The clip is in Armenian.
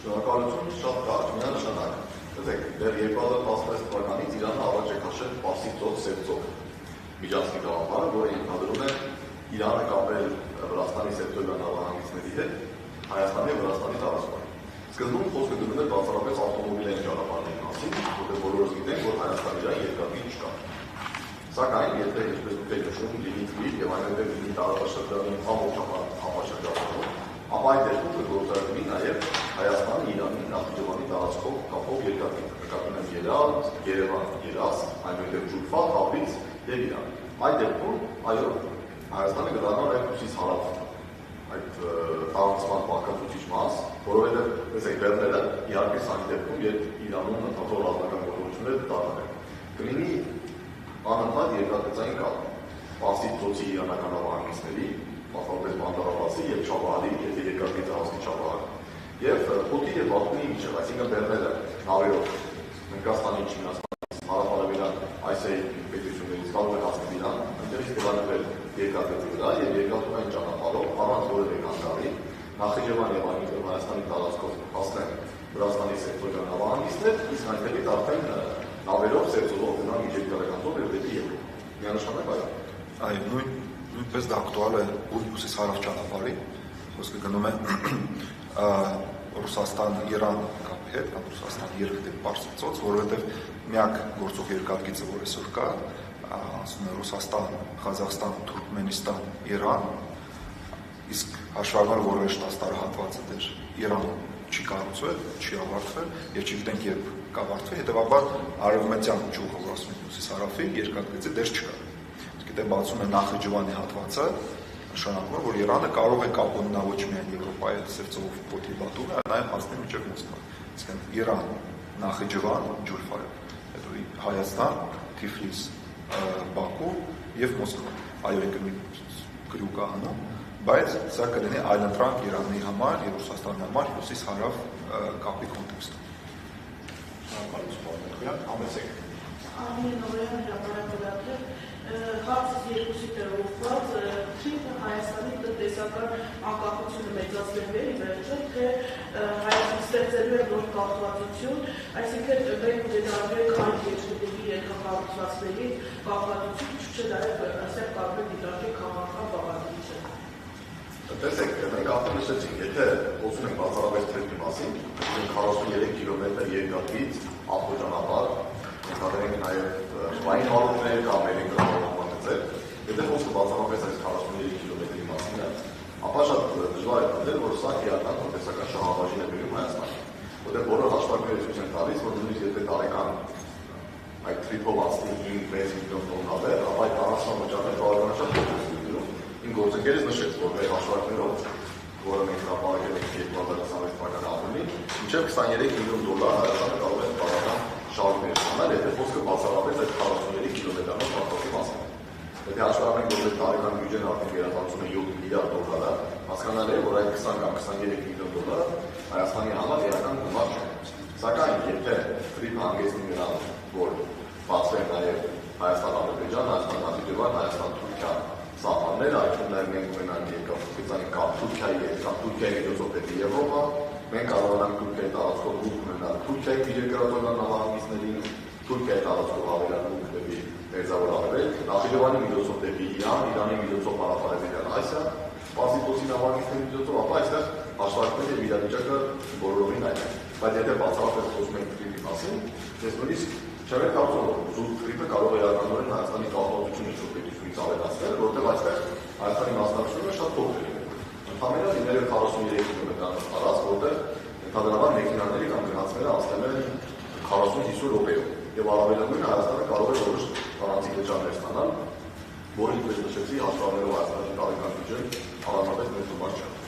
Շնորհակալություն, շատ կարճ, միանշանակ։ Դե 2016 թվականից Իրանը առաջ է քաշել Պարսից ծոց Սև ծով միջանցքի գաղափարը, որը ենթադրում է Իրանը կապել Վրաստանի սեկտորիալ նավահանգիստների հետ Հայաստանի եւ Վրաստանի տարածքում։ Սկզբում խոսքը գնում էր բացառապես ավտոմոբիլային ճանապարհների մասին, որտեղ բոլորս գիտենք, որ Հայաստանի վրա երկաթի չկա։ Սակայն, եթե ինչպես դուք եք նշում, լիմիտ եւ այնուհետեւ լիմիտ տարածաշրջանի ամբողջական համաշխարհում, ապա այդ դեպքում կգործարկվի նաեւ Հայաստանի, Իրանի, Նախիջևանի տարածքով կապող երկաթի, նկատում եմ Երևան, Երազ, այնուհետեւ Ջուլֆա, Թավրիզ եւ Իրան։ Այդ դեպքում, այո, Հայաստանը կդառնա նաեւ հյուսիս հարավ այդ տարածման բաղկացուցիչ մաս, որովհետեւ տեսեք բեռները իհարկե սա դեպքում, երբ Իրանում ընդհանուր ռազմական գործողությունները դառնան։ Կլինի անընդհատ երկաթգծային կապ Պարսից ծոցի իրանական նավահանգիստների, մասնավորապես Բանդարաբասի եւ Չաբահարի, եթե երկաթգծը հասնի Չաբահար, եւ Օդի եւ Բաքվի միջեւ, այսինքն բեռները նավերով Հնդկաստանի, Չինաստանի, հարավարևելյան Ասիայի պետություններից կարող են հասնել Իրան, այնտեղից կվանվել երկաթգծի վրա եւ երկաթուղային ճանապարհով առանց որևէ կանգառի Նախիջևան եւ այնուհետեւ Հայաստանի տարածքով հասնեն Վրաստանի սեկտորիալ նավահանգիստներ, իսկ այնտեղից արդեն նավերով Սև ծովով գնան միջերկրական ծով եւ դեպի Եվրոպա։ Միանշանակ այո։ Այո, նույնպես դա ակտուալ է հյուսիս-հարավ ճանապարհի, խոսքը գնում է Ռուսաստան-Իրան կապի հետ, կամ Ռուսաստան-Երգ դեպի Պարսից ծոց, որովհետև միակ գործող երկաթգիծը, որ այսօր կա, ասում է Ռուսաստան, Ղազախստան, Թուրքմենստան, Իրան, իսկ հաշվառնալ որոշ 10 տարահատվածը դեր Իրանը չի կառուցվել, չի ավարտվել եւ չգիտենք երբ կավարտվի, հետեւաբար արևմտյան ճյուղը, որ ասում են հյուսիս-հարավի երկաթգծի դեր չկա։ Գիտե բացում է Նախիջևանի հատվածը, նշանակում է, որ Իրանը կարող է կապել նա ոչ միայն Եվրոպայի հետ Սև ծովով փոթի բատում, այլ նաև հասնել մինչև Մոսկվա։ Իսկ Իրան, Նախիջևան, Ջուլֆայով, հետո Հայաստան, Թիֆլիս, Բաքու եւ Մոսկվա։ Այո, գրուկա անում, բայց սա կլինի այլընտրանք Իրանի համար եւ Ռուսաստանի համար հյուսիս-հարավ կապի կոնտեքստում։ Համեցեք։ Ամենօրյա հրապարակը հարցս երկուսի տեղով թրիպը Հայաստանի տնտեսական անկախությունը մեծացնելու է վերջը, թե Հայաստանը ստեղծելու է նոր կախվածություն, այսինքն մենք դիտարկենք այլ երկրների երկրակառուցվածքների կախվածություն, չէ՞ նաև ասել կարող է դիտարկել քաղաքական բաղադրություն։ Տեսեք, մենք արդեն նշեցինք, եթե խոսում ենք բացառապես թրիպի մասին, 43 կիլոմետր երկաթգիծ ավտոճանապարհ, ենթադրենք նաև շվային հարուստներ կամ էլեկտրակայանի, եթե խոսքը բացառապես այս 43 կիլոմետրի մասին է, ապա շատ դժվար է պնդել, որ սա իրական տնտեսական շահավազին է բերում Հայաստանը, որտեղ բոլոր հաշվարկները ցույց են տալիս, որ նույնիսկ եթե տարեկան այդ թրիպով անցնի 5-6 միլիոն տոննա բեռ, ապա այդ տարածման վճարները բավականաչափ փոքր են դրում։ Իմ գործընկերս նշեց, որ մեր հաշվարկներով, որը մենք հրապարակել ենք 2026 թվականի ապրիլին, մինչև 23 միլիոն դոլար Հայաստանը կարող է բավական շահումներ ստանալ, եթե խոսքը բացառապես այդ 43 կիլոմետրանոց կապակցի մասին։ Եթե հաշվառենք, որ տարեկան բյուջեն արդեն գերազանցում է 7 միլիարդ դոլար, հասկանալի է, որ այդ 20 կամ 23 միլիոն դոլարը Հայաստանի համար իրական գումար չէ։ Սակայն եթե թրիպը հանգեցնի նրան, որ բացվեն նաև Հայաստան-Ադրբեջան, Հայաստան-Նախիջևան, Հայաստան-Թուրքիա սահմանները, այդտեղ նաև մենք ունենանք երկաթգծային կապ Թուրքիայի հետ կամ Թուրքիայի միջոցով դեպի Եվրոպա, մենք կարողանանք Թուրքիայի տարածքով լուք ունենալ Թուրքիայի միջերկրատորական նավահանգիստներին, Թուրքիայի տարածքով ավելան լուք դեպի Մերձավոր Արևելք, Նախիջևանի միջոցով դեպի Իրան, Իրանի միջոցով հարավարևելյան Ասիա, Պարսից ծոցի նավահանգիստների միջոցով, ապա այստեղ հաշվարկվել եւ իրավիճակը բոլորովին այլ է։ Բայց եթե բացառապես խոսում ենք թրիպի մասին, ես նույնիսկ չեմ կարծում, որ զուտ թրիպը կարող է իրականորեն Հայաստանի կախվածությունը ինչ-որ պետությունից ավելացնել, որտեղ այստեղ Հայաստանի մասնակցությունը շատ փոքր է։ Ընդհանրապես լինել է 43 կիլոմետրանոց տարածք, որտեղ ընդհանրաբար մեքենաների կամ գնացքները անցնել են 40-50 րոպեով։ Եվ առավելագույնը Հայաստանը կարող է որոշ տարածիկ վճարներ ստանալ, որը ինչպես նշեցի, հաշվառներով Հայաստանի տարեկան բյուջեն առանձնապես մեծ գումար չէ։